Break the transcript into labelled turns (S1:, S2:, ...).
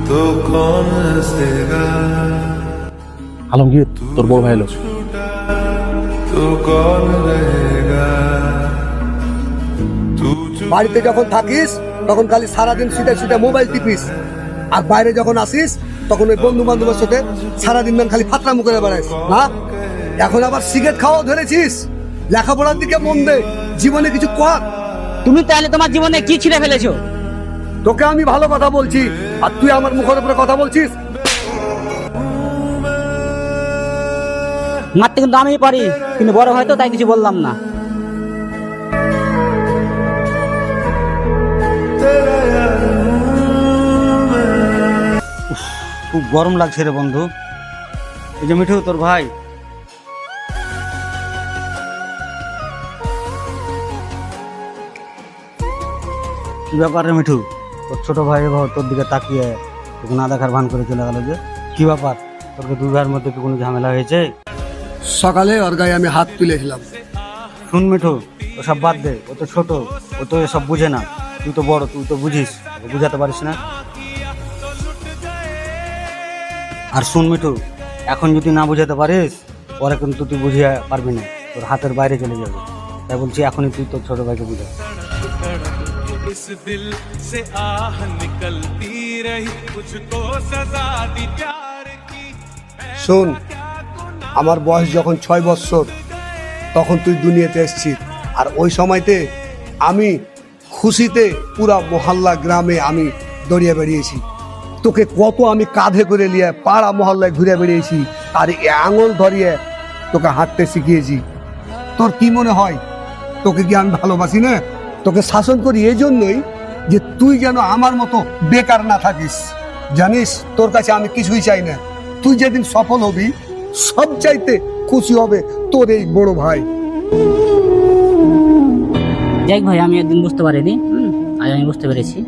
S1: तो कौन हंसेगा
S2: আলমগীর তোর বড় ভাই এলো।
S1: तो कौन रहेगा तू
S3: বাড়িতে যখন থাকিস তখন খালি সারাদিন শুতে শুতে মোবাইল টিপিস, আর বাইরে যখন আসিস তখন ওই বন্ধু বান্ধবের সাথে সারাদিন মান খালি ফাতরামো করে বেড়াইস না। এখন আবার সিগারেট খাওয়া ধরেছিস। লেখাপড়ার দিকে মন দে, জীবনে কিছু কর।
S4: তুমি তাহলে তোমার জীবনে কি ছিঁড়ে ফেলেছো?
S3: তোকে আমি ভালো কথা বলছি আর তুই আমার মুখের উপরে কথা বলছিস।
S4: মারতে কিন্তু আমি পারি, কিন্তু বড় হয়তো তাই কিছু বললাম না।
S5: খুব গরম লাগছে রে বন্ধু। এই যে মিঠু তোর ভাই, কি ব্যাপার রে মিঠু? তোর ছোট ভাই তোর দিকে তাকিয়ে তোকে না দেখার ভান করে চলে গেল যে, কি ব্যাপার? তোর দুই ভাইয়ের মধ্যে কি কোনো ঝামেলা হয়েছে?
S3: সকালে ওর গায়ে আমি হাত তুলেছিলাম।
S5: শুন মিঠু, ওসব বাদ দে, ও তো ছোট, ও তো এসব বুঝে না। তুই তো বড়, তুই তো বুঝিস, ওকে বুঝাতে পারিস না। আর শুন মিঠু, এখন যদি না বুঝাতে পারিস পরে কিন্তু তুই বুঝিয়ে পারবি না, তোর হাতের বাইরে চলে যাবে। তাই বলছি এখনই তুই তোর ছোট ভাইকে বুঝা।
S6: इस दिल से आह निकलती रही मुझको सजा दी प्यार की।
S3: শোন, আমার বয়স যখন 6 বছর তখন তুই দুনিয়াতে এসেছিস, আর ওই সময়তে আমি খুশিতে পুরা মহল্লা গ্রামে আমি দৌড়িয়ে বেরিয়েছি। তোকে কত আমি কাঁধে করে নিয়ে পাড়া মহল্লায় ঘুরে বেরিয়েছি, আর এই আঙুল ধরিয়ে তোকে হাঁটতে শিখিয়েছি। তোর কি মনে হয় তোকে কি আমি ভালোবাসি না? তোকে শাসন করি এই জন্যই যে তুই যেন আমার মতো বেকার না থাকিস। জানিস, তোর কাছে আমি কিছুই চাই না। তুই যেদিন সফল হবি সব চাইতে খুশি হবে তোর এই বড় ভাই।
S4: যাই ভাই, আমি একদিন বুঝতে পারিনি, আজ আমি বুঝতে পেরেছি।